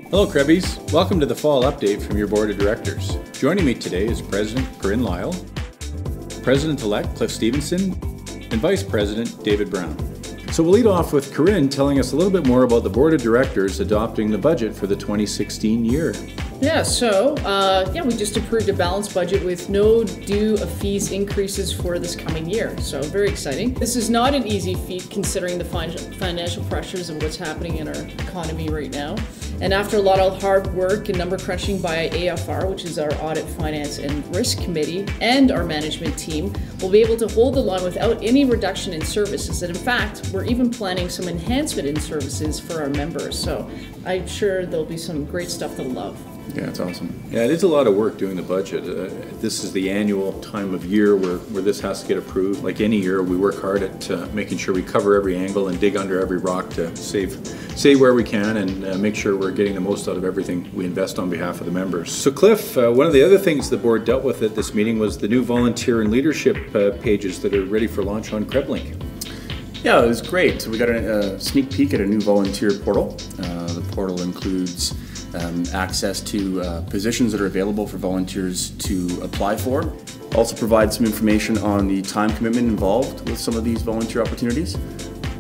Hello Krebbies, welcome to the fall update from your board of directors. Joining me today is President Corinne Lyall, President-elect Cliff Stevenson, and Vice President David Brown. So we'll lead off with Corinne telling us a little bit more about the board of directors adopting the budget for the 2016 year. Yeah, we just approved a balanced budget with no due fees increases for this coming year. So very exciting. This is not an easy feat considering the financial pressures of what's happening in our economy right now. And after a lot of hard work and number crunching by AFR, which is our Audit, Finance and Risk Committee, and our management team, we'll be able to hold the line without any reduction in services. And in fact, we're even planning some enhancement in services for our members. So I'm sure there'll be some great stuff they'll love. Yeah, it's awesome. Yeah, it is a lot of work doing the budget. This is the annual time of year where this has to get approved. Like any year, we work hard at making sure we cover every angle and dig under every rock to save where we can and make sure we're getting the most out of everything we invest on behalf of the members. So Cliff, one of the other things the board dealt with at this meeting was the new volunteer and leadership pages that are ready for launch on CREB. Yeah, it was great. So we got a sneak peek at a new volunteer portal. The portal includes access to positions that are available for volunteers to apply for. Also provides some information on the time commitment involved with some of these volunteer opportunities.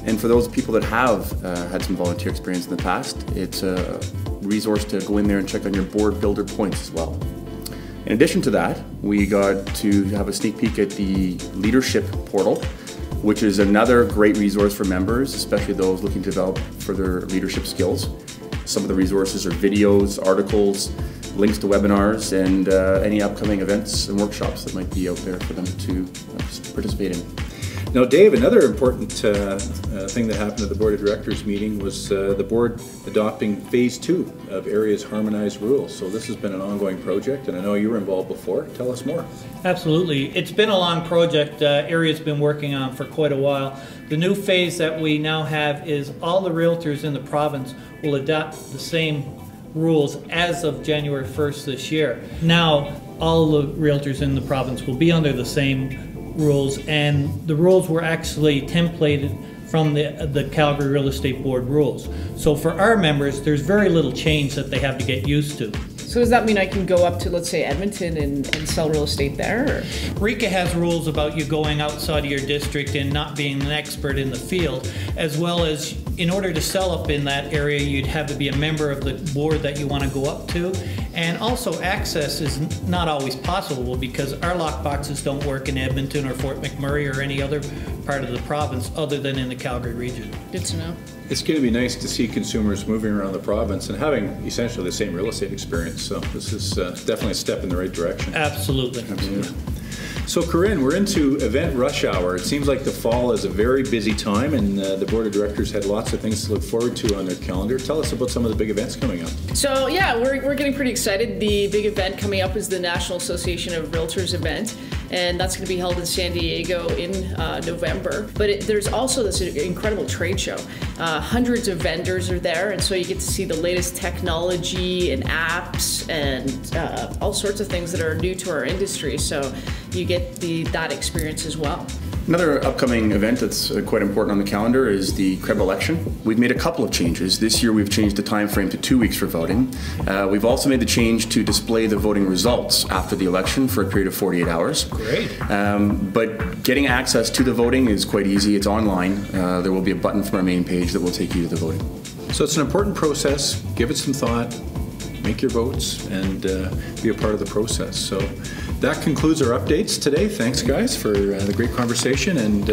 And for those people that have had some volunteer experience in the past, it's a resource to go in there and check on your board builder points as well. In addition to that, we got to have a sneak peek at the leadership portal, which is another great resource for members, especially those looking to develop further leadership skills. Some of the resources are videos, articles, links to webinars, and any upcoming events and workshops that might be out there for them to participate in. Now Dave, another important thing that happened at the Board of Directors meeting was the board adopting phase 2 of Area's harmonized rules. So this has been an ongoing project, and I know you were involved before. Tell us more. Absolutely. It's been a long project Area's been working on for quite a while. The new phase that we now have is all the realtors in the province will adopt the same rules as of January 1st this year. Now all the realtors in the province will be under the same rules, and the rules were actually templated from the Calgary Real Estate Board rules. So for our members, there's very little change that they have to get used to. So does that mean I can go up to, let's say, Edmonton and sell real estate there? Or? RECA has rules about you going outside of your district and not being an expert in the field, as well as in order to sell up in that area, you'd have to be a member of the board that you want to go up to. And also access is not always possible because our lockboxes don't work in Edmonton or Fort McMurray or any other part of the province other than in the Calgary region. Good to know. It's going to be nice to see consumers moving around the province and having essentially the same real estate experience. So this is definitely a step in the right direction. Absolutely. Absolutely. So Corinne, we're into event rush hour. It seems like the fall is a very busy time, and the board of directors had lots of things to look forward to on their calendar. Tell us about some of the big events coming up. So yeah, we're getting pretty excited. The big event coming up is the National Association of Realtors event, and that's going to be held in San Diego in November. But there's also this incredible trade show. Hundreds of vendors are there, and so you get to see the latest technology and apps and all sorts of things that are new to our industry. So you get that experience as well. Another upcoming event that's quite important on the calendar is the CREB election. We've made a couple of changes. This year we've changed the time frame to 2 weeks for voting. We've also made the change to display the voting results after the election for a period of 48 hours. Great. But getting access to the voting is quite easy. It's online. There will be a button from our main page that will take you to the voting. So it's an important process. Give it some thought. Make your votes and be a part of the process. So that concludes our updates today. Thanks guys for the great conversation, and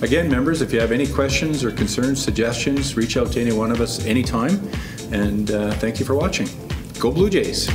again members, if you have any questions or concerns, suggestions, reach out to any one of us anytime, and thank you for watching. Go Blue Jays!